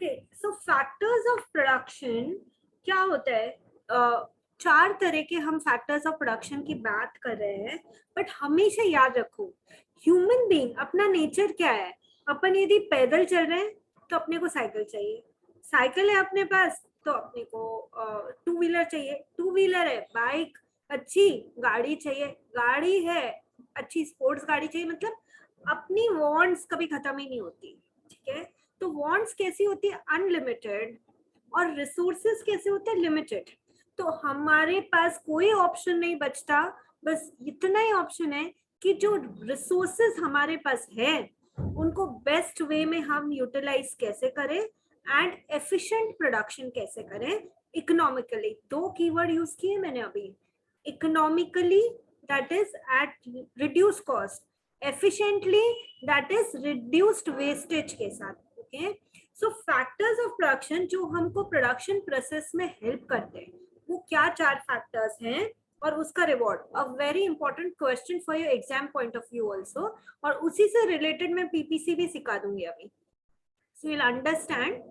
Okay, so factors of production क्या होता है? चार तरह के हम फैक्टर्स ऑफ प्रोडक्शन की बात कर रहे हैं, बट हमेशा याद रखो ह्यूमन बीइंग अपना नेचर क्या है। अपन यदि पैदल चल रहे हैं तो अपने को साइकिल चाहिए, साइकिल है अपने पास तो अपने को टू व्हीलर चाहिए, टू व्हीलर है बाइक, अच्छी गाड़ी चाहिए, गाड़ी है अच्छी स्पोर्ट्स गाड़ी चाहिए। मतलब अपनी वांट्स कभी खत्म ही नहीं होती, ठीक है। तो वांट्स कैसी होती है? अनलिमिटेड। और रिसोर्सेज कैसे होते हैं? लिमिटेड। तो हमारे पास कोई ऑप्शन नहीं बचता, बस इतना ही ऑप्शन है कि जो रिसोर्सेज हमारे पास है उनको बेस्ट वे में हम यूटिलाइज कैसे करें एंड एफिशिएंट प्रोडक्शन कैसे करें इकोनॉमिकली। दो कीवर्ड यूज किए मैंने अभी, economically that is at reduce cost, efficiently that is reduced wastage के साथ। Okay, so factors of production जो हमको प्रोडक्शन प्रोसेस में हेल्प करते हैं वो क्या चार फैक्टर्स हैं और उसका reward. A very important question for your exam point of view also, और उसी से रिलेटेड मैं पीपीसी भी सिखा दूंगी अभी। सो विल अंडरस्टैंड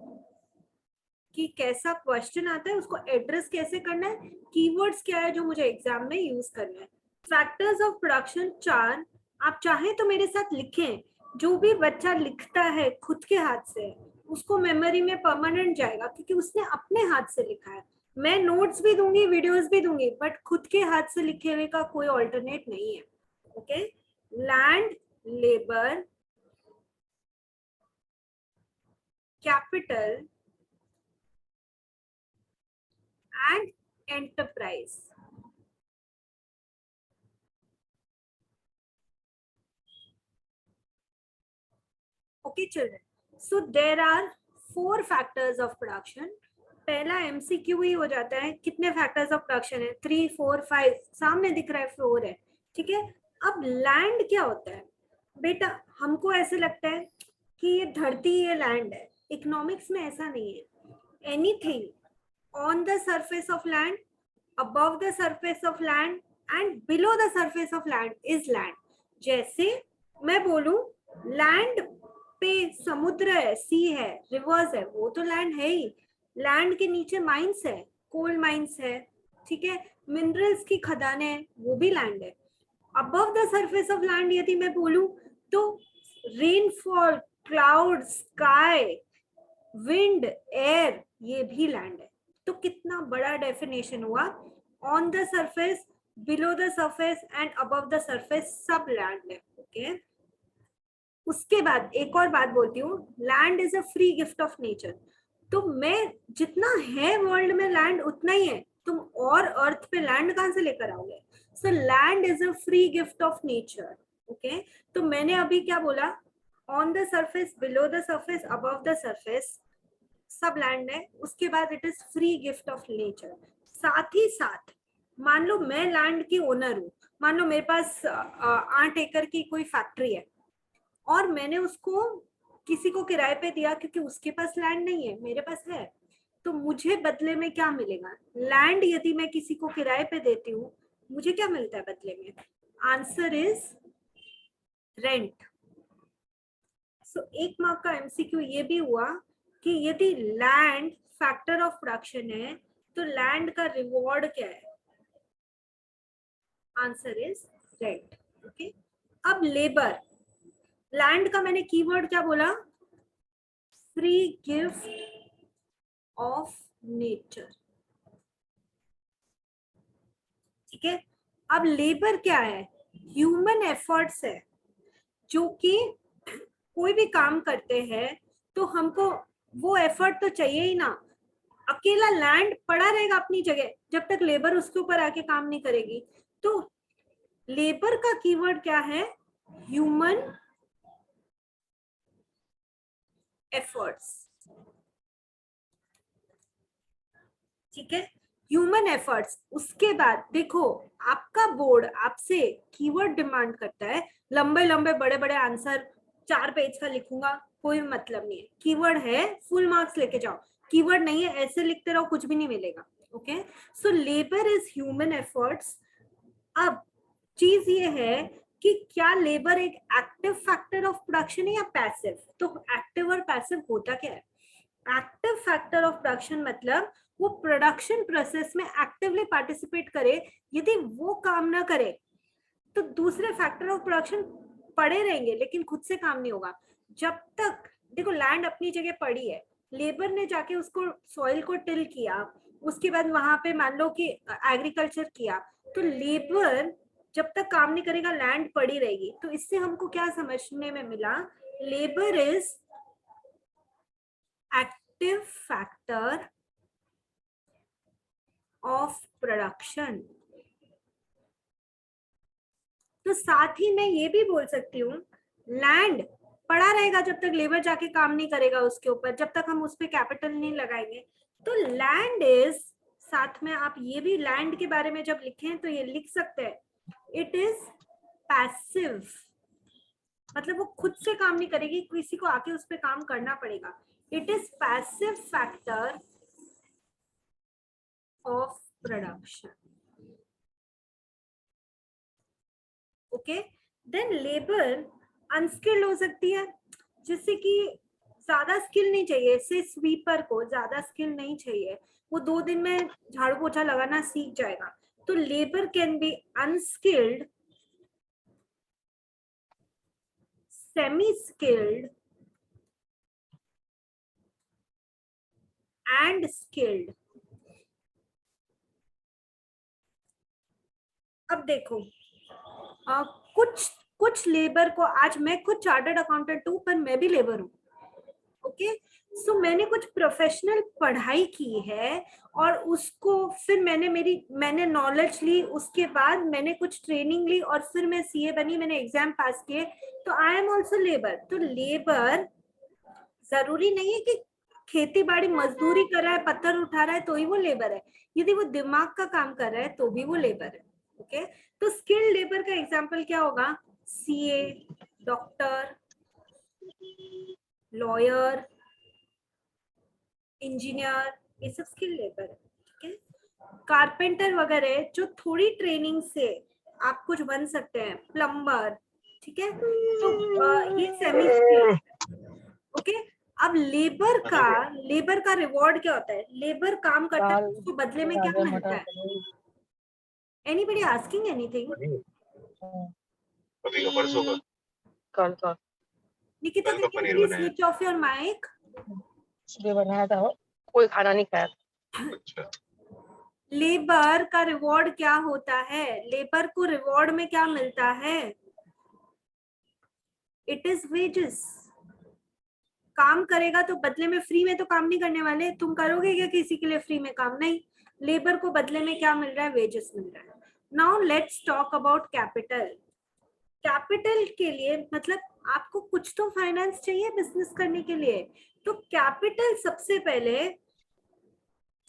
कि कैसा क्वेश्चन आता है, उसको एड्रेस कैसे करना है, कीवर्ड्स क्या है जो मुझे एग्जाम में यूज करना है। फैक्टर्स ऑफ प्रोडक्शन चार, आप चाहें तो मेरे साथ लिखें। जो भी बच्चा लिखता है खुद के हाथ से उसको मेमोरी में परमानेंट जाएगा, क्योंकि उसने अपने हाथ से लिखा है। मैं नोट्स भी दूंगी, वीडियोस भी दूंगी, बट खुद के हाथ से लिखे हुए का कोई ऑल्टरनेट नहीं है। Okay, land, labour, capital and enterprise. Okay children, so there are four factors of production. पहला एमसीक्यू ही हो जाता है, कितने फैक्टर्स ऑफ प्रोडक्शन है? 3 4 5, सामने दिख रहा है 4 है, ठीक है। अब लैंड क्या होता है बेटा? हमको ऐसे लगता है कि ये धरती, ये लैंड है। इकोनॉमिक्स में ऐसा नहीं है। Anything on the surface of land, above the surface of land and below the surface of land is land. जैसे मैं बोलूं लैंड पे समुद्र है, सी है, रिवर्स है, वो तो लैंड है ही। लैंड के नीचे माइंस है, कोल माइंस है, ठीक है, मिनरल्स की खदानें हैं, वो भी लैंड है। Above the surface of land यदि मैं बोलूं तो rainfall, cloud, sky, wind, air, ये भी लैंड है। तो कितना बड़ा डेफिनेशन हुआ, on the surface, below the surface and above the surface सब लैंड है। ओके, उसके बाद एक और बात बोलती हूँ, land is a free gift of nature. तो मैं जितना है वर्ल्ड में लैंड उतना ही है, तुम और अर्थ पे लैंड कहां से लेकर आओगे? So land is a free gift of nature. Okay, तो मैंने अभी क्या बोला? On the surface, below the surface, above the surface सब लैंड है। उसके बाद it is free gift of nature. साथ ही साथ मान लो मैं लैंड की ओनर हूँ, मान लो मेरे पास 8 एकड़ की कोई फैक्ट्री है और मैंने उसको किसी को किराए पे दिया, क्योंकि उसके पास लैंड नहीं है, मेरे पास है। तो मुझे बदले में क्या मिलेगा? लैंड यदि मैं किसी को किराए पे देती हूँ, मुझे क्या मिलता है बदले में? Answer is rent. सो एक मार्क का एमसीक्यू ये भी हुआ कि यदि लैंड फैक्टर ऑफ प्रोडक्शन है तो लैंड का रिवॉर्ड क्या है? Answer is rent. ओके, अब लेबर, लैंड का मैंने कीवर्ड क्या बोला? फ्री गिफ्ट ऑफ नेचर, ठीक है। अब लेबर क्या है? ह्यूमन एफर्ट्स है, जो कि कोई भी काम करते हैं तो हमको वो एफर्ट तो चाहिए ही ना। अकेला लैंड पड़ा रहेगा अपनी जगह जब तक लेबर उसके ऊपर आके काम नहीं करेगी। तो लेबर का कीवर्ड क्या है? ह्यूमन एफर्ट्स, ठीक है, ह्यूमन एफर्ट्स। उसके बाद देखो, आपका बोर्ड आपसे कीवर्ड डिमांड करता है, लंबे लंबे बड़े बड़े आंसर 4 पेज का लिखूंगा, कोई मतलब नहीं है। कीवर्ड है, फुल मार्क्स लेके जाओ। कीवर्ड नहीं है, ऐसे लिखते रहो, कुछ भी नहीं मिलेगा। Okay, so labour is human efforts. अब चीज ये है कि क्या लेबर एक एक्टिव फैक्टर ऑफ प्रोडक्शन है या पैसिव? तो एक्टिव और पैसिव होता क्या है? एक्टिव फैक्टर ऑफ प्रोडक्शन मतलब वो प्रोडक्शन प्रोसेस में एक्टिवली पार्टिसिपेट करे। यदि वो काम ना करे तो दूसरे फैक्टर ऑफ प्रोडक्शन पड़े रहेंगे लेकिन खुद से काम नहीं होगा। जब तक देखो लैंड अपनी जगह पड़ी है, लेबर ने जाके उसको सॉइल को टिल किया, उसके बाद वहां पे मान लो कि एग्रीकल्चर किया, तो लेबर जब तक काम नहीं करेगा लैंड पड़ी रहेगी। तो इससे हमको क्या समझने में मिला, labour is active factor of production. तो साथ ही मैं ये भी बोल सकती हूँ लैंड पड़ा रहेगा जब तक लेबर जाके काम नहीं करेगा उसके ऊपर, जब तक हम उस पर कैपिटल नहीं लगाएंगे। तो लैंड इज, साथ में आप ये भी लैंड के बारे में जब लिखें तो ये लिख सकते हैं, इट इज पैसिव, मतलब वो खुद से काम नहीं करेगी, किसी को आके उस पर काम करना पड़ेगा। It is passive factor of production. Okay, then labour unskilled हो सकती है, जिससे कि ज्यादा स्किल नहीं चाहिए, से स्वीपर को ज्यादा स्किल नहीं चाहिए, वो 2 दिन में झाड़ू पोछा लगाना सीख जाएगा। तो labour can be unskilled, semi skilled and skilled. अब देखो कुछ कुछ लेबर को, आज मैं खुद चार्टर्ड अकाउंटेंट हूं पर मैं भी लेबर हूं। ओके, सो मैंने कुछ प्रोफेशनल पढ़ाई की है और उसको फिर मैंने नॉलेज ली, उसके बाद मैंने कुछ ट्रेनिंग ली और फिर मैं सीए बनी, मैंने एग्जाम पास किए, तो आई एम ऑल्सो लेबर। तो लेबर जरूरी नहीं है कि खेती बाड़ी मजदूरी कर रहा है, पत्थर उठा रहा है तो ही वो लेबर है, यदि वो दिमाग का काम कर रहा है तो भी वो लेबर है। ओके, तो स्किल्ड लेबर का एग्जांपल क्या होगा, सीए, डॉक्टर, लॉयर, इंजीनियर, ये सब स्किल लेबर है। ठीक है, कारपेंटर वगैरह जो थोड़ी ट्रेनिंग से आप कुछ बन सकते हैं, प्लम्बर, ठीक है, तो ये सेमी स्किल। ओके, अब लेबर का रिवॉर्ड क्या होता है, लेबर काम करता है उसको बदले में क्या मिलता है? Anybody asking anything? अभी का परसों का कल का निकिता, कल का कैन यू पनीर प्लीज बनाया स्विच ऑफ योर माइक? सुबह बनाया था, कोई खाना नहीं खाया। अच्छा लेबर का रिवॉर्ड क्या होता है, लेबर को रिवॉर्ड में क्या मिलता है? It is wages. काम करेगा तो बदले में, फ्री में तो काम नहीं करने वाले, तुम करोगे क्या किसी के लिए फ्री में काम? नहीं, लेबर को बदले में क्या मिल रहा है, वेजेस मिल रहा है। Now let's talk about capital. Capital के लिए मतलब आपको कुछ तो फाइनेंस चाहिए बिजनेस करने के लिए, तो कैपिटल सबसे पहले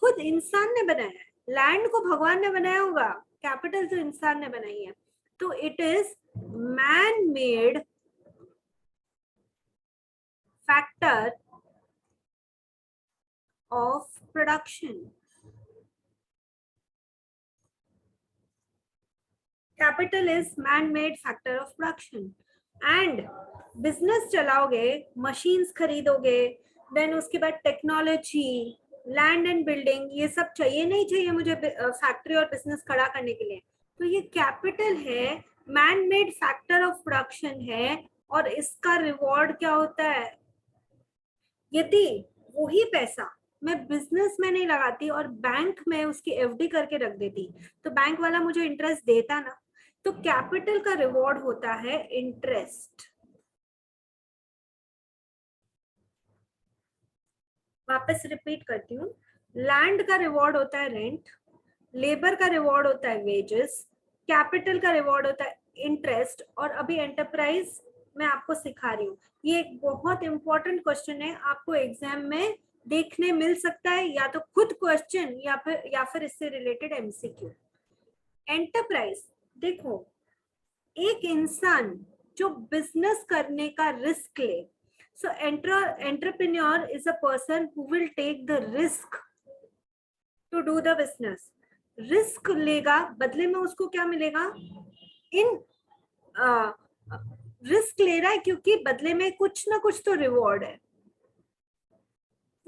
खुद इंसान ने बनाया है, लैंड को भगवान ने बनाया होगा, कैपिटल तो इंसान ने बनाई है। तो it is man made factor of production. Capital is man-made factor of production. And business चलाओगे, machines खरीदोगे, then उसके बाद टेक्नोलॉजी, लैंड एंड बिल्डिंग, ये सब चाहिए नहीं चाहिए मुझे फैक्ट्री और बिजनेस खड़ा करने के लिए? तो ये कैपिटल है, man made factor of production है, और इसका रिवॉर्ड क्या होता है? यदि वही पैसा मैं बिजनेस में नहीं लगाती और बैंक में उसकी एफडी करके रख देती तो बैंक वाला मुझे इंटरेस्ट देता ना। तो कैपिटल का रिवॉर्ड होता है इंटरेस्ट। वापस रिपीट करती हूँ, लैंड का रिवॉर्ड होता है रेंट, लेबर का रिवॉर्ड होता है वेजेस, कैपिटल का रिवॉर्ड होता है इंटरेस्ट, और अभी एंटरप्राइज मैं आपको सिखा रही हूँ। ये एक बहुत इंपॉर्टेंट क्वेश्चन है, आपको एग्जाम में देखने मिल सकता है, या तो खुद क्वेश्चन या फिर इससे रिलेटेड एमसीक्यू। एंटरप्राइज देखो, एक इंसान जो बिजनेस करने का रिस्क ले, so entrepreneur is a person who will take the risk to do the business. Risk लेगा, बदले में उसको क्या मिलेगा? इन रिस्क ले रहा है क्योंकि बदले में कुछ ना कुछ तो रिवॉर्ड है,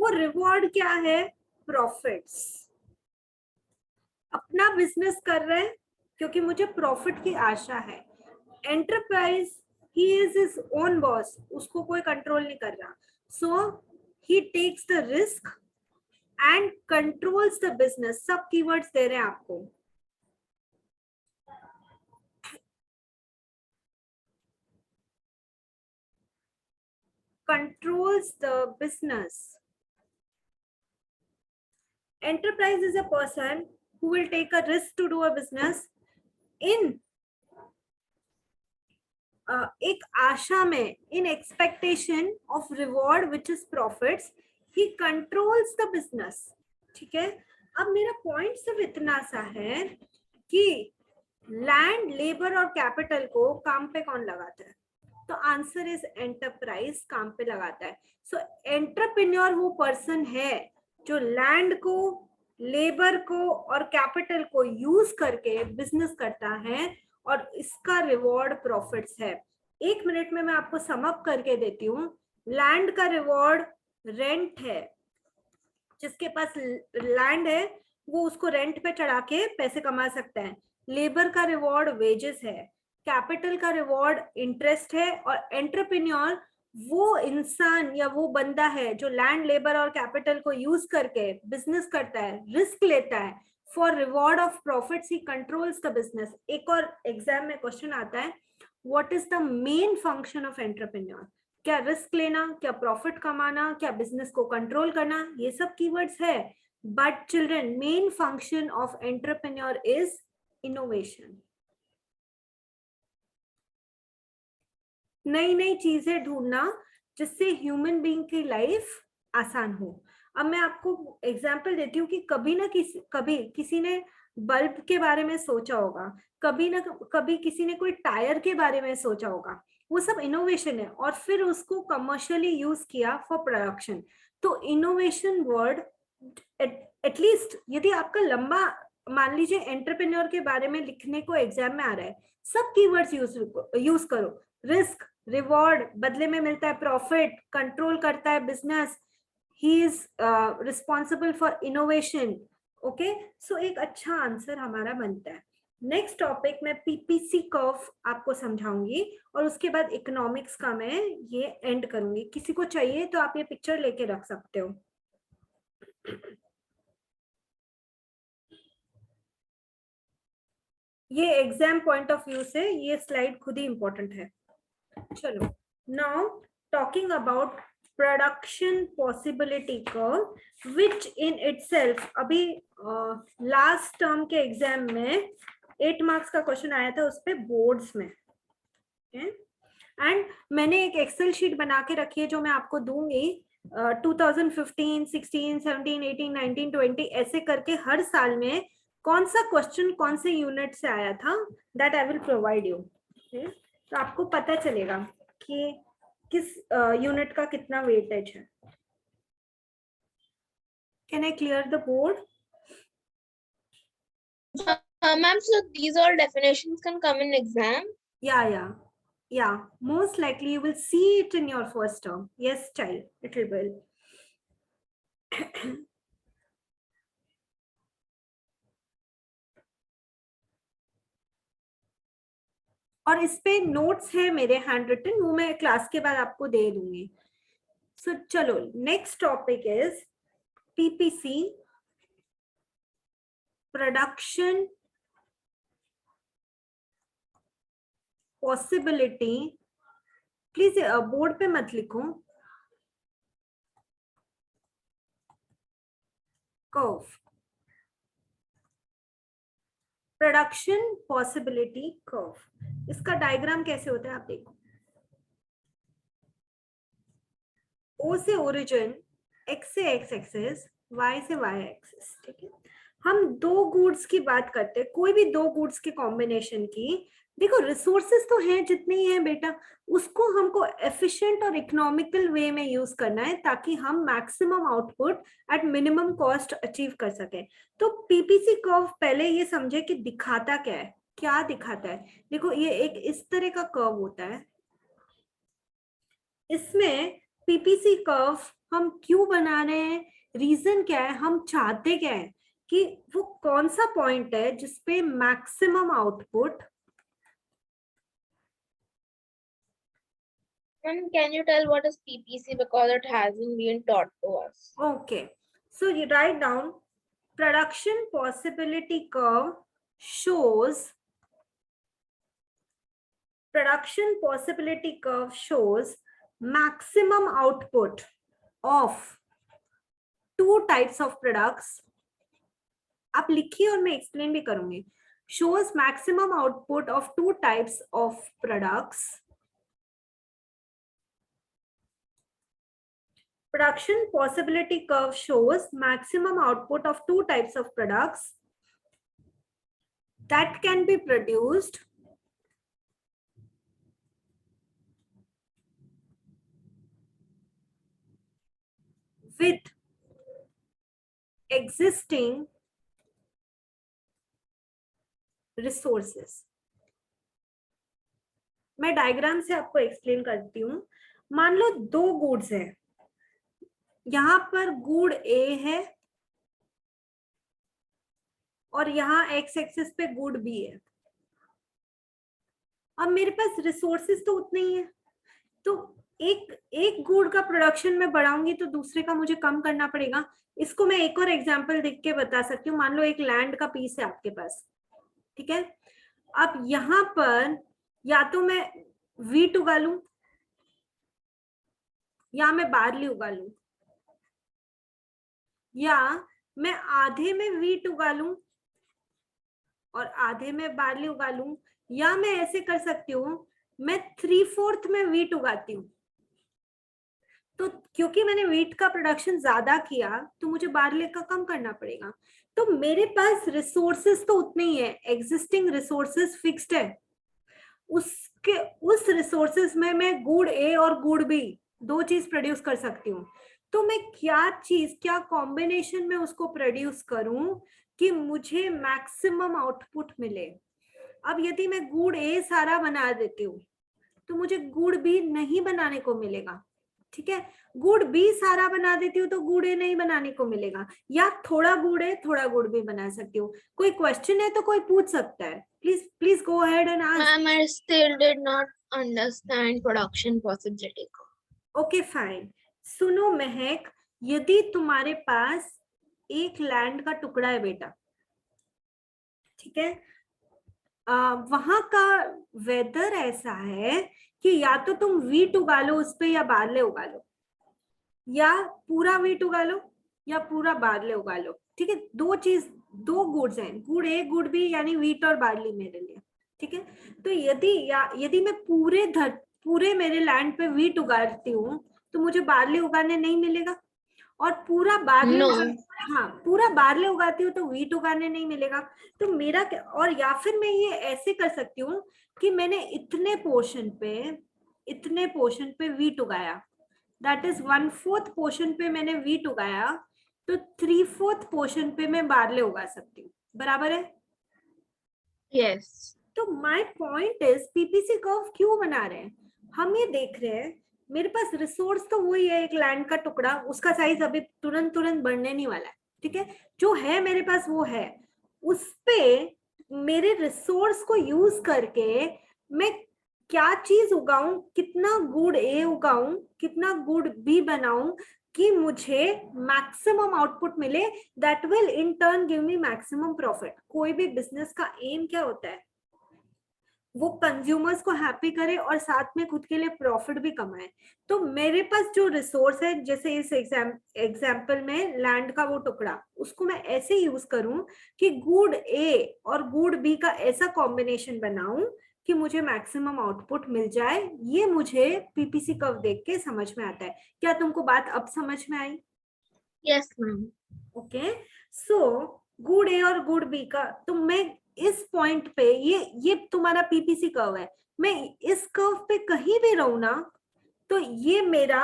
वो रिवॉर्ड क्या है? प्रॉफिट्स। अपना बिजनेस कर रहे हैं क्योंकि मुझे प्रॉफिट की आशा है। Enterprise, he is his own boss, उसको कोई कंट्रोल नहीं कर रहा, so he takes the risk and controls the business. सब कीवर्ड्स दे रहे हैं आपको। controls the business. Enterprise is a person who will take a risk to do a business in एक आशा में, in expectation of reward which is profits. He controls the business. ठीक है, अब मेरा पॉइंट सिर्फ इतना सा है कि लैंड, लेबर और कैपिटल को काम पे कौन लगाता है? तो आंसर इज एंटरप्राइज काम पे लगाता है। सो एंटरप्रेन्योर वो पर्सन है जो लैंड को, लेबर को और कैपिटल को यूज करके बिजनेस करता है और इसका रिवॉर्ड प्रॉफिट्स है। 1 मिनट में मैं आपको सम अप करके देती हूँ। लैंड का रिवॉर्ड रेंट है, जिसके पास लैंड है वो उसको रेंट पे चढ़ा के पैसे कमा सकता है। लेबर का रिवॉर्ड वेजेस है, कैपिटल का रिवॉर्ड इंटरेस्ट है, और एंटरप्रेन्योर वो इंसान या वो बंदा है जो लैंड, लेबर और कैपिटल को यूज करके बिजनेस करता है, रिस्क लेता है। For reward of profits he controls the business. एक और एग्जाम में क्वेश्चन आता है, what is the main function of entrepreneur? क्या रिस्क लेना, क्या प्रॉफिट कमाना, क्या बिजनेस को कंट्रोल करना, ये सब कीवर्ड्स है। But children, main function of entrepreneur is innovation. नई नई चीजें ढूंढना जिससे ह्यूमन बीइंग की लाइफ आसान हो। अब मैं आपको एग्जांपल देती हूँ कि कभी ना कभी किसी ने बल्ब के बारे में सोचा होगा, कभी ना कभी किसी ने कोई टायर के बारे में सोचा होगा। वो सब इनोवेशन है और फिर उसको कमर्शियली यूज किया फॉर प्रोडक्शन। तो इनोवेशन वर्ड एटलीस्ट यदि आपका लंबा, मान लीजिए एंटरप्रेन्योर के बारे में लिखने को एग्जाम में आ रहा है, सब कीवर्ड्स यूज करो। रिस्क, रिवॉर्ड, बदले में मिलता है प्रॉफिट, कंट्रोल करता है business, he is responsible for innovation. Okay, so एक अच्छा आंसर हमारा बनता है। नेक्स्ट टॉपिक में पीपीसी कर्व आपको समझाऊंगी और उसके बाद इकोनॉमिक्स का मैं ये एंड करूंगी। किसी को चाहिए तो आप ये पिक्चर लेके रख सकते हो। ये एग्जाम पॉइंट ऑफ व्यू से ये स्लाइड खुद ही इंपॉर्टेंट है। चलो, now talking about production possibility curve, which in itself अभी लास्ट टर्म के एग्जाम में 8 मार्क्स का क्वेश्चन आया था उस पे बोर्ड्स में। एंड मैंने एक एक्सेल शीट बना के रखी है जो मैं आपको दूंगी। 2015, 16, 17, 18, 19, 20 ऐसे करके हर साल में कौन सा क्वेश्चन कौन से यूनिट से आया था, that I will provide you. तो आपको पता चलेगा कि किस यूनिट का कितना वेटेज है। Can I clear the board? Ma'am, so these all definitions can come in exam? Yeah, most likely you will see it in your first term. Yes, child, it will. और इस पे notes है मेरे hand written, वो मैं class के बाद आपको दे दूंगी। सो चलो, next topic is PPC, production possibility. Please board पे मत लिखो, कर्व, प्रोडक्शन पॉसिबिलिटी कर्व। इसका डायग्राम कैसे होता है आप देखो। ओ से ओरिजिन, एक्स से एक्स एक्सिस, वाई से वाई एक्सिस। ठीक है, हम दो गुड्स की बात करते हैं, कोई भी दो गुड्स के कॉम्बिनेशन की। देखो, रिसोर्सेस तो हैं जितने ही हैं बेटा, उसको हमको एफिशिएंट और इकोनॉमिकल वे में यूज करना है ताकि हम maximum output at minimum cost achieve कर सके। तो पीपीसी कर्व पहले ये समझे कि दिखाता क्या है, क्या दिखाता है। देखो, ये एक इस तरह का कर्व होता है, इसमें पीपीसी कर्व हम क्यों बना रहे हैं, रीजन क्या है, हम चाहते क्या है कि वो कौन सा पॉइंट है जिसपे maximum output. And can you tell what is PPC, because it hasn't been taught to us? Okay, so you write down production possibility curve shows maximum output of two types of products. आप लिखिए और मैं explain भी करूंगी. Shows maximum output of two types of products. Production possibility curve shows maximum output of two types of products that can be produced with existing resources. मैं diagram से आपको explain करती हूँ. मान लो दो गुड्स है, यहाँ पर गुड ए है और यहाँ एक्स एक्सिस पे गुड बी है. अब मेरे पास रिसोर्सेज तो उतने ही है, तो एक गुड का प्रोडक्शन में बढ़ाऊंगी तो दूसरे का मुझे कम करना पड़ेगा. इसको मैं एक और एग्जांपल देख के बता सकती हूँ. मान लो एक लैंड का पीस है आपके पास, ठीक है. अब यहाँ पर या तो मैं वीट उगा लूं या मैं बार्ली उगा लूं, या मैं आधे में वीट उगा लूं और आधे में बार्ली उगा लूं, या मैं ऐसे कर सकती हूँ मैं 3/4 में वीट उगाती हूँ. तो क्योंकि मैंने वीट का प्रोडक्शन ज्यादा किया तो मुझे बार्ली का कम करना पड़ेगा. तो मेरे पास रिसोर्सेस तो उतने ही है, एग्जिस्टिंग रिसोर्सेस फिक्स्ड है. उस रिसोर्सेस में मैं गुड ए और गुड बी दो चीज प्रोड्यूस कर सकती हूँ. तो मैं क्या कॉम्बिनेशन में उसको प्रोड्यूस करूं कि मुझे मैक्सिमम आउटपुट मिले. अब यदि मैं गुड ए सारा बना देती हूँ तो मुझे गुड बी नहीं बनाने को मिलेगा, ठीक है. गुड बी सारा बना देती हूँ तो गुड ए नहीं बनाने को मिलेगा, या थोड़ा गुड ए थोड़ा गुड बी बना सकती हूँ. कोई क्वेश्चन है तो कोई पूछ सकता है. Please go ahead and ask. Ma'am, I still did not understand production possibility. Okay fine. सुनो महक, यदि तुम्हारे पास एक लैंड का टुकड़ा है बेटा, ठीक है, वहां का वेदर ऐसा है कि या तो तुम वीट उगा लो उस पे या बार्ले उगा लो, या पूरा वीट उगा लो या पूरा बार्ले उगा लो, ठीक है. दो गुड्स हैं, गुड ए गुड बी, यानी वीट और बार्ली मेरे लिए, ठीक है. तो यदि मैं पूरे मेरे लैंड पे वीट उगाती हूँ तो मुझे बार्ले उगाने नहीं मिलेगा, और पूरा बार्ले No. हाँ, पूरा बार्ले उगाती हूँ तो वीट उगाने नहीं मिलेगा. तो मेरा और या फिर मैं ये ऐसे कर सकती हूँ कि मैंने इतने पोर्शन पे वीट उगाया, दैट इज 1/4 पोर्शन पे मैंने वीट उगाया, तो 3/4 पोर्शन पे मैं बार्ले उगा सकती हूँ. बराबर है? Yes. तो my point is PPC curve क्यों बना रहे हैं. हम ये देख रहे हैं मेरे पास रिसोर्स तो वही है, एक लैंड का टुकड़ा, उसका साइज अभी तुरंत बढ़ने नहीं वाला है, ठीक है. जो है मेरे पास वो है, उस पे मेरे रिसोर्स को यूज करके मैं क्या चीज उगाऊं, कितना गुड ए उगाऊं, कितना गुड बी बनाऊं कि मुझे मैक्सिमम आउटपुट मिले, that will in turn give me maximum profit. कोई भी बिजनेस का एम क्या होता है, वो कंज्यूमर्स को हैप्पी करे और साथ में खुद के लिए प्रॉफिट भी कमाए. तो मेरे पास जो रिसोर्स है, जैसे इस एग्जाम्पल में लैंड का वो टुकड़ा, उसको मैं ऐसे यूज करूं कि गुड ए और गुड बी का ऐसा कॉम्बिनेशन बनाऊं कि मुझे मैक्सिमम आउटपुट मिल जाए. ये मुझे पीपीसी कर्व देख के समझ में आता है. क्या तुमको बात अब समझ में आई? Yes, ma'am. Okay. So good A और गुड बी का, तो मैं इस पॉइंट पे, ये तुम्हारा पीपीसी कर्व है, मैं इस कर्व पे कहीं भी रहूं ना तो ये मेरा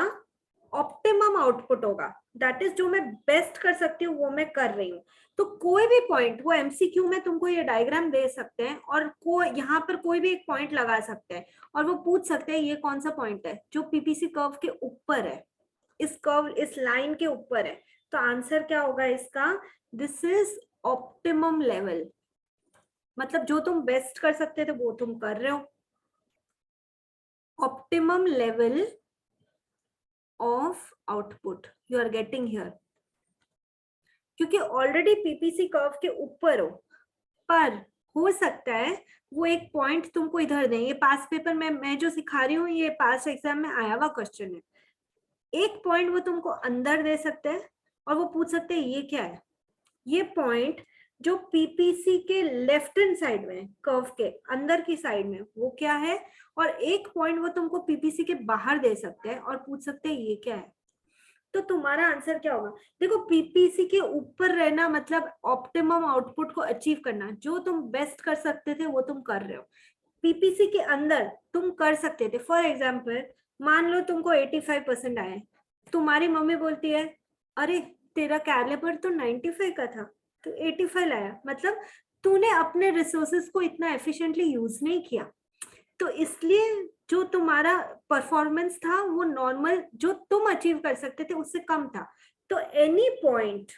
ऑप्टिमम आउटपुट होगा. दैट इज जो मैं बेस्ट कर सकती हूँ वो मैं कर रही हूँ. तो कोई भी पॉइंट, वो एमसीक्यू में तुमको ये डायग्राम दे सकते हैं और यहाँ पर कोई भी एक पॉइंट लगा सकते हैं और वो पूछ सकते हैं ये कौन सा पॉइंट है जो पीपीसी कर्व के ऊपर है. इस कर्व, इस लाइन के ऊपर है, तो आंसर क्या होगा इसका? दिस इज ऑप्टिमम लेवल, मतलब जो तुम बेस्ट कर सकते थे वो तुम कर रहे हो। Optimum level of output you are getting here, क्योंकि ऑलरेडी पीपीसी कर्व के ऊपर हो, पर हो सकता है वो एक पॉइंट तुमको इधर दें। ये पास पेपर में मैं जो सिखा रही हूँ ये पास एग्जाम में आया हुआ क्वेश्चन है। एक पॉइंट वो तुमको अंदर दे सकते हैं और वो पूछ सकते हैं ये क्या है, ये पॉइंट जो पीपीसी के लेफ्ट हैंड साइड में, कर्व के अंदर की साइड में, वो क्या है, और एक पॉइंट वो तुमको पीपीसी के बाहर दे सकते हैं और पूछ सकते हैं ये क्या है। तो तुम्हारा आंसर क्या होगा? देखो, पीपीसी के ऊपर रहना मतलब ऑप्टिमम आउटपुट को अचीव करना, जो तुम बेस्ट कर सकते थे वो तुम कर रहे हो। पीपीसी के अंदर तुम कर सकते थे, फॉर एग्जाम्पल मान लो तुमको 85% आए, तुम्हारी मम्मी बोलती है अरे तेरा कैलिबर तो 95 का था, तो 85 लाया, मतलब तूने अपने रिसोर्सेस को इतना एफिशिएंटली यूज नहीं किया, तो इसलिए जो तुम्हारा परफॉर्मेंस था वो नॉर्मल जो तुम अचीव कर सकते थे उससे कम था। तो any point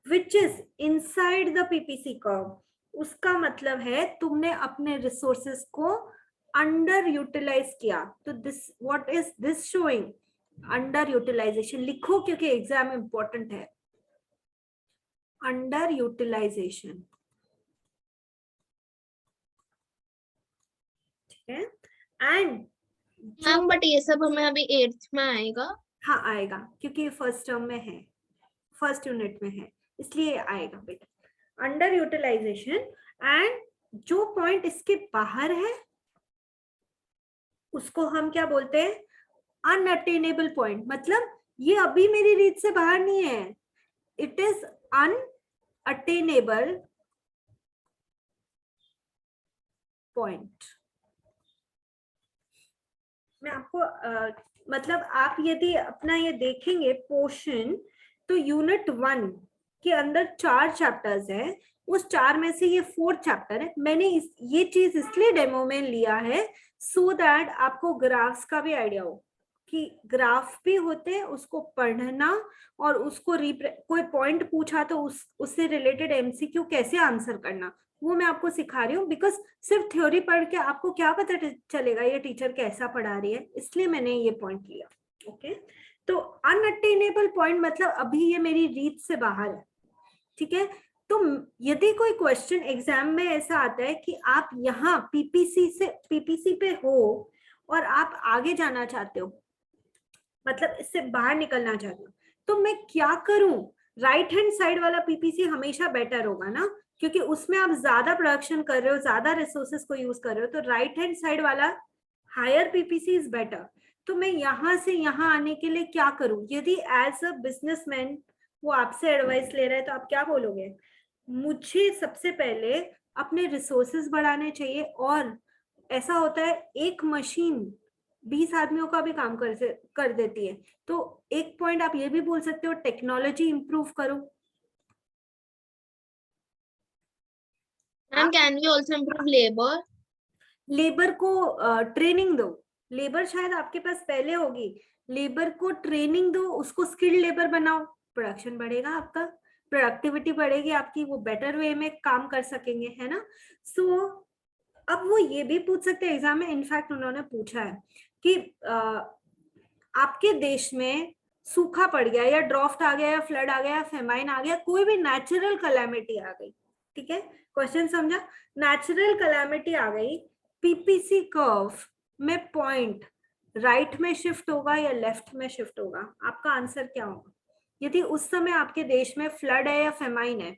which is inside the PPC curve, उसका मतलब है तुमने अपने रिसोर्सेस को अंडर यूटिलाइज किया। तो this, what is this showing? Underutilisation लिखो क्योंकि एग्जाम इंपॉर्टेंट है। अंडर यूटिलाइजेशन, ठीक है। एंड मैम बट ये सब हमें अभी 8th में आएगा। हाँ आएगा, क्योंकि फर्स्ट टर्म में है, फर्स्ट यूनिट में है, इसलिए आएगा बेटा। अंडर यूटिलाइजेशन, एंड जो पॉइंट इसके बाहर है उसको हम क्या बोलते हैं? अनअटेनेबल पॉइंट, मतलब ये अभी मेरी रीच से बाहर नहीं है, इट इज अनअटेनेबल पॉइंट। मैं आपको मतलब आप यदि अपना ये देखेंगे पोर्शन, तो यूनिट 1 के अंदर 4 चैप्टर्स है, उस 4 में से ये 4th चैप्टर है। मैंने ये चीज इसलिए डेमो में लिया है सो दैट आपको ग्राफ्स का भी आइडिया हो कि ग्राफ भी होते हैं, उसको पढ़ना और उसको कोई पॉइंट पूछा तो उससे रिलेटेड एमसीक्यू कैसे आंसर करना, वो मैं आपको सिखा रही हूँ। बिकॉज सिर्फ थ्योरी पढ़ के आपको क्या पता चलेगा ये टीचर कैसा पढ़ा रही है, इसलिए मैंने ये पॉइंट लिया। ओके, तो अनअटेनेबल पॉइंट मतलब अभी ये मेरी रीच से बाहर है, ठीक है। तो यदि कोई क्वेश्चन एग्जाम में ऐसा आता है कि आप यहाँ पीपीसी पे हो और आप आगे जाना चाहते हो, मतलब इससे बाहर निकलना चाहते हो, तो मैं क्या करूं? राइट हैंड साइड वाला पीपीसी हमेशा बेटर होगा ना, क्योंकि उसमें आप ज्यादा प्रोडक्शन कर रहे हो, ज्यादा रिसोर्सेस को यूज कर रहे हो, तो राइट हैंड साइड वाला हायर पीपीसी इज बेटर। तो मैं यहाँ से यहाँ आने के लिए क्या करूं? यदि एज अ बिजनेसमैन वो आपसे एडवाइस ले रहा है तो आप क्या बोलोगे? मुझे सबसे पहले अपने रिसोर्सेस बढ़ाने चाहिए, और ऐसा होता है एक मशीन 20 आदमियों का भी काम कर देती है, तो एक पॉइंट आप ये भी बोल सकते हो, टेक्नोलॉजी इंप्रूव करो। Ma'am can we also improve labour? Labour को ट्रेनिंग दो, लेबर शायद आपके पास पहले होगी, लेबर को ट्रेनिंग दो, उसको स्किल्ड लेबर बनाओ, प्रोडक्शन बढ़ेगा आपका, प्रोडक्टिविटी बढ़ेगी आपकी, वो बेटर वे में काम कर सकेंगे, है ना। सो अब वो ये भी पूछ सकते हैं एग्जाम में, इनफैक्ट उन्होंने पूछा है कि आपके देश में सूखा पड़ गया या ड्राफ्ट आ गया या फ्लड आ गया या फेमाइन आ गया, कोई भी नेचुरल कैलामिटी आ गई, ठीक है, क्वेश्चन समझा? नेचुरल कैलामिटी आ गई, पीपीसी कर्व में पॉइंट राइट में शिफ्ट होगा या लेफ्ट में शिफ्ट होगा? आपका आंसर क्या होगा? यदि उस समय आपके देश में फ्लड है या फेमाइन है,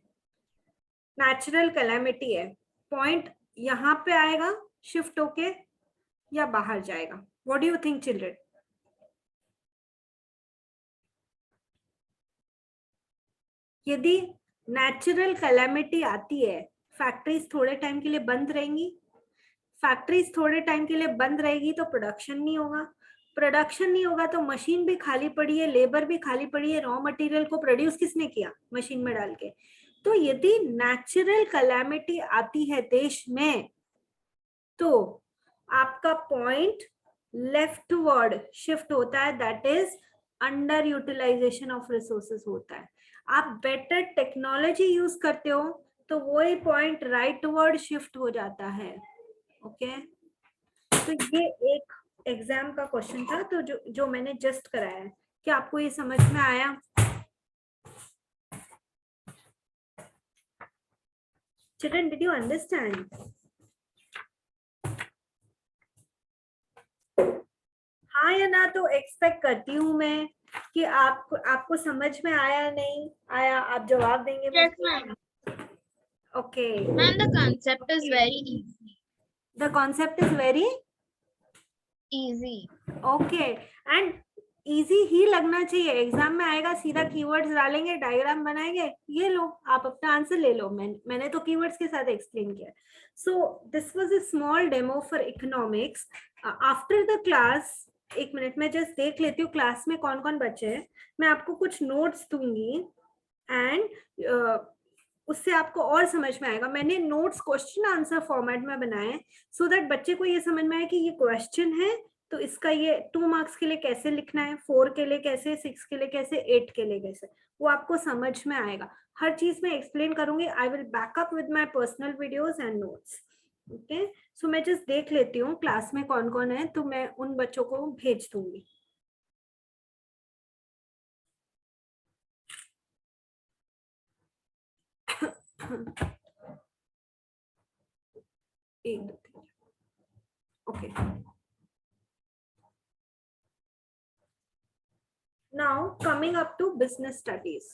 नेचुरल कैलामिटी है, पॉइंट यहाँ पे आएगा शिफ्ट होके या बाहर जाएगा? What do you think children? यदि नेचुरल कैलामिटी आती है, फैक्ट्रीज थोड़े टाइम के लिए बंद रहेंगी, फैक्ट्रीज थोड़े टाइम के लिए बंद रहेगी तो प्रोडक्शन नहीं होगा, प्रोडक्शन नहीं होगा तो मशीन भी खाली पड़ी है, लेबर भी खाली पड़ी है, रॉ मटेरियल को प्रोड्यूस किसने किया? मशीन में डाल के। तो यदि नेचुरल कैलामिटी आती है देश में तो आपका पॉइंट लेफ्टवर्ड शिफ्ट होता है, that is underutilisation of resources होता है। आप बेटर टेक्नोलॉजी यूज करते हो तो वही पॉइंट राइट वर्ड शिफ्ट हो जाता है। ओके, तो ये एक एग्जाम का क्वेश्चन था, तो जो मैंने जस्ट कराया है, क्या आपको ये समझ में आया? Children, did you understand? हाँ या ना तो एक्सपेक्ट करती हूँ मैं कि आपको समझ में आया नहीं आया, आप जवाब देंगे। Yes, ma'am. Okay, Ma'am, the concept is very easy. The concept is very Easy. Okay, and easy ही लगना चाहिए। एग्जाम में आएगा, सीधा कीवर्ड्स डालेंगे, डायग्राम बनाएंगे, ये लो आप अपना आंसर ले लो। मैंने तो कीवर्ड्स के साथ एक्सप्लेन किया। So this was a small demo for economics. After the class, एक मिनट में जस्ट देख लेती हूँ क्लास में कौन कौन बचे हैं। मैं आपको कुछ नोट्स दूंगी एंड उससे आपको और समझ में आएगा। मैंने नोट्स क्वेश्चन आंसर फॉर्मेट में बनाए सो दैट बच्चे को ये समझ में आए कि ये क्वेश्चन है तो इसका ये 2 मार्क्स के लिए कैसे लिखना है, 4 के लिए कैसे, 6 के लिए कैसे, 8 के लिए कैसे, वो आपको समझ में आएगा। हर चीज में एक्सप्लेन करूंगी। I will back up with my personal videos and notes. Okay, so मैं जस्ट देख लेती हूँ क्लास में कौन कौन है, तो मैं उन बच्चों को भेज दूंगी। एक दो तीन, okay. Now coming up to business studies.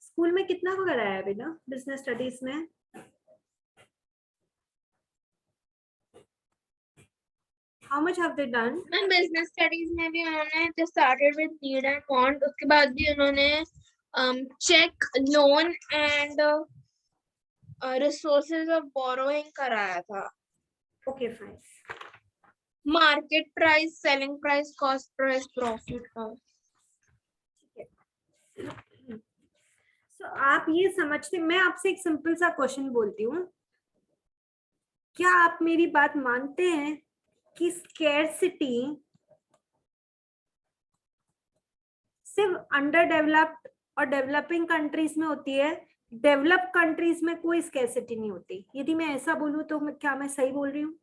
School में कितना को कराया है बेटा बिजनेस स्टडीज में? How much have they done? Ma'am business studies में भी उन्होंने just started with need and want, उसके बाद भी उन्होंने cheque, loan and resources of borrowing कराया था। Okay, fine. Market price, selling price, cost price, profit price. So आप ये समझते, मैं आपसे एक सिंपल सा क्वेश्चन बोलती हूँ, क्या आप मेरी बात मानते हैं कि स्कैरसिटी सिर्फ अंडर डेवलप्ड और डेवलपिंग कंट्रीज में होती है, डेवलप कंट्रीज में कोई स्कैरसिटी नहीं होती? यदि मैं ऐसा बोलूँ तो क्या मैं सही बोल रही हूँ?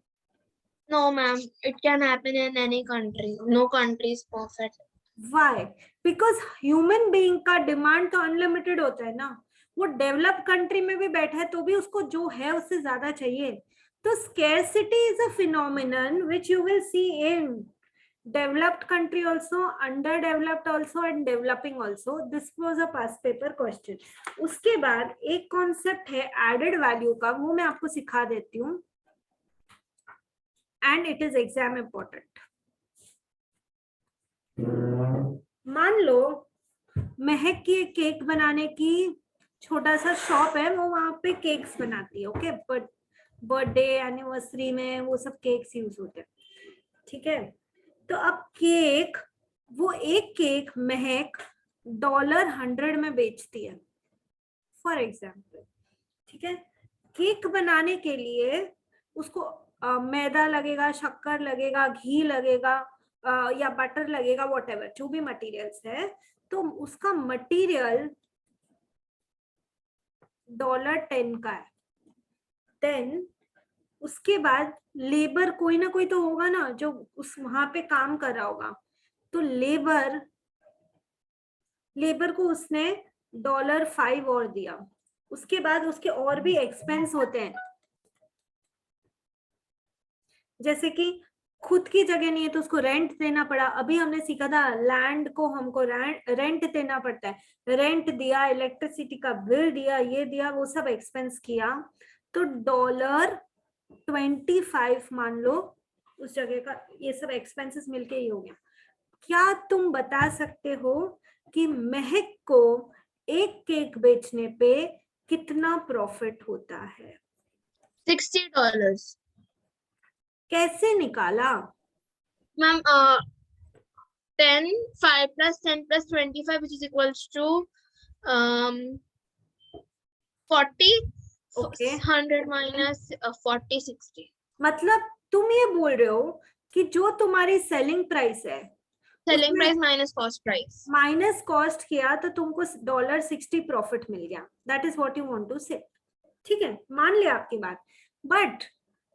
No, ma'am. It can happen in any country. No country is perfect. Why? Because human being का डिमांड तो अनलिमिटेड होता है ना। वो डेवलप कंट्री में भी बैठा है तो भी उसको जो है उससे ज्यादा चाहिए। तो scarcity is a phenomenon which you will see in developed country also, underdeveloped also and developing also. This was a past paper question. उसके बाद एक कॉन्सेप्ट है एडेड वैल्यू का, वो मैं आपको सिखा देती हूँ and it is exam important. मान लो महक की केक बनाने की छोटा सा शॉप है, वो वहां पे केक्स बनाती है। ओके, बट बर्थडे एनिवर्सरी में वो सब केक्स यूज होते हैं, ठीक है। तो अब केक, वो एक केक महक $100 में बेचती है फॉर एग्जाम्पल, ठीक है। केक बनाने के लिए उसको मैदा लगेगा, शक्कर लगेगा, घी लगेगा या बटर लगेगा, व्हाटएवर जो भी मटेरियल्स है, तो उसका मटेरियल $10 का है। देन उसके बाद लेबर कोई ना कोई तो होगा ना जो उस वहां पे काम कर रहा होगा, तो लेबर को उसने $5 और दिया। उसके बाद उसके और भी एक्सपेंस होते हैं, जैसे कि खुद की जगह नहीं है तो उसको रेंट देना पड़ा। अभी हमने सीखा था लैंड को हमको रेंट देना पड़ता है, रेंट दिया, इलेक्ट्रिसिटी का बिल दिया, ये दिया, वो सब एक्सपेंस किया, तो $25 मान लो उस जगह का, ये सब एक्सपेंसेस मिलके ही हो गया। क्या तुम बता सकते हो कि महक को एक केक बेचने पे कितना प्रॉफिट होता है? $60. कैसे निकाला? Ma'am, 10, 5 plus 10 plus 25, which is equals to 40. Okay. 100 minus 40, 60. मतलब तुम ये बोल रहे हो कि जो तुम्हारी सेलिंग प्राइस है selling price minus cost price. Minus cost किया तो तुमको $60 प्रॉफिट मिल गया, that is what you want to say. ठीक है, मान लिया आपकी बात। बट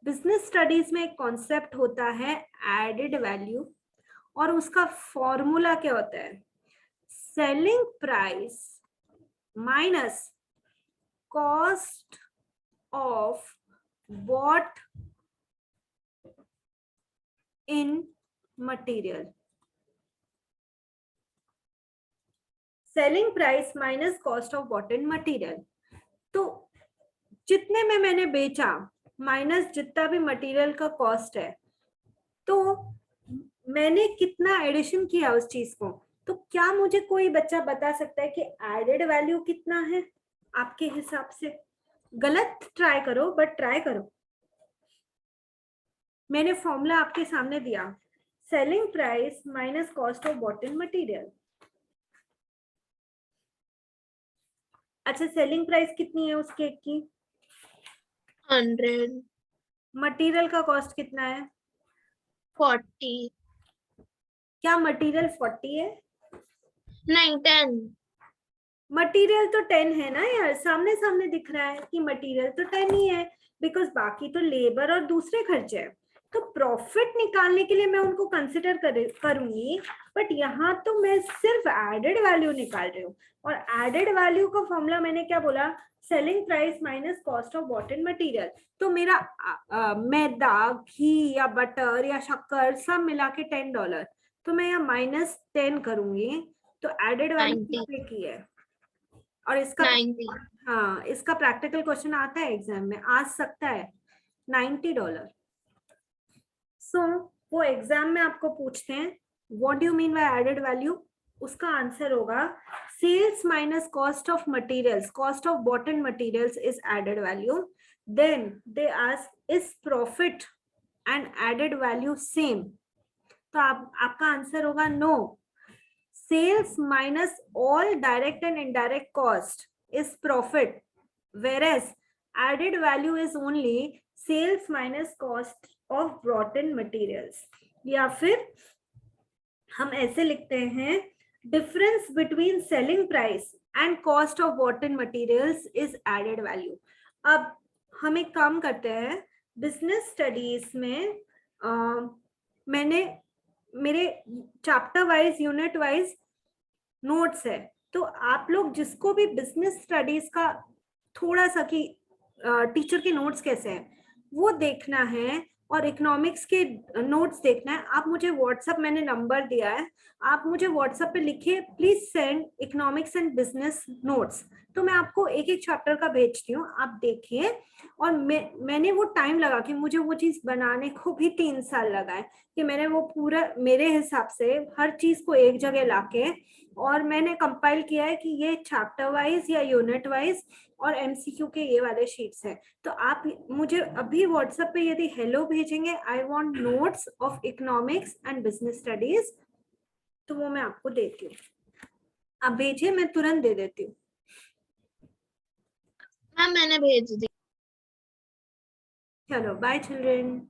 बिजनेस स्टडीज में एक कॉन्सेप्ट होता है एडेड वैल्यू, और उसका फॉर्मूला क्या होता है? Selling price minus cost of bought in material. Selling price minus cost of bought in material, तो जितने में मैंने बेचा माइनस जितना भी मटेरियल का कॉस्ट है, तो मैंने कितना एडिशन किया उस चीज को। तो क्या मुझे कोई बच्चा बता सकता है कि एडेड वैल्यू कितना है आपके हिसाब से? गलत ट्राई करो, बट ट्राई करो। मैंने फॉर्मूला आपके सामने दिया, selling price minus cost of bought in material. अच्छा, सेलिंग प्राइस कितनी है उस केक की? 100। मटेरियल का कॉस्ट कितना है? 40। क्या मटेरियल 40 है? नहीं, 10। मटेरियल तो 10 है ना यार, सामने सामने दिख रहा है कि मटेरियल तो 10 ही है, बिकॉज बाकी तो लेबर और दूसरे खर्चे हैं। तो प्रॉफिट निकालने के लिए मैं उनको कंसिडर करूंगी, बट यहाँ तो मैं सिर्फ एडेड वैल्यू निकाल रही हूँ। और एडेड वैल्यू का फॉर्मूला मैंने क्या बोला? Selling price minus cost of bought in material. तो मेरा मैदा, घी या बटर या शक्कर सब मिला के $10, तो मैं यहाँ -10 करूंगी। तो एडेड वैल्यू 90। कितने की है? और इसका 90। हाँ, इसका प्रैक्टिकल क्वेश्चन आता है एग्जाम में, आ सकता है $90। सो वो एग्जाम में आपको पूछते हैं what do you mean by added value, उसका आंसर होगा sales minus cost of materials, cost of bought in materials is added value. Then they ask is profit and added value same? तो आपका answer होगा no, sales minus all direct and indirect cost is profit, whereas added value is only sales minus cost of brought in materials। या फिर हम ऐसे लिखते हैं difference between selling price and cost of bought in materials is added value। अब हम एक काम करते हैं, बिजनेस स्टडीज में मैंने मेरे chapter wise unit wise notes है, तो आप लोग जिसको भी बिजनेस स्टडीज का थोड़ा सा कि टीचर के नोट्स कैसे हैं वो देखना है, और इकोनॉमिक्स के नोट्स देखना है, आप मुझे व्हाट्सएप, मैंने नंबर दिया है, आप मुझे व्हाट्सएप पे लिखिए please send economics and business notes, तो मैं आपको एक एक चैप्टर का भेजती हूँ, आप देखिए। और मैंने वो टाइम लगा कि मुझे वो चीज बनाने को भी 3 साल लगा है, कि मैंने वो पूरा मेरे हिसाब से हर चीज को एक जगह लाके, और मैंने कंपाइल किया है कि ये चैप्टर वाइज या यूनिट वाइज और एमसीक्यू के ये वाले शीट्स हैं। तो आप मुझे अभी व्हाट्सएप पे यदि हेलो भेजेंगे, I want notes of economics and business studies, तो वो मैं आपको देती हूँ। आप भेजिए, मैं तुरंत दे देती हूँ। मैम मैंने भेज दी। चलो बाय चिल्ड्रन।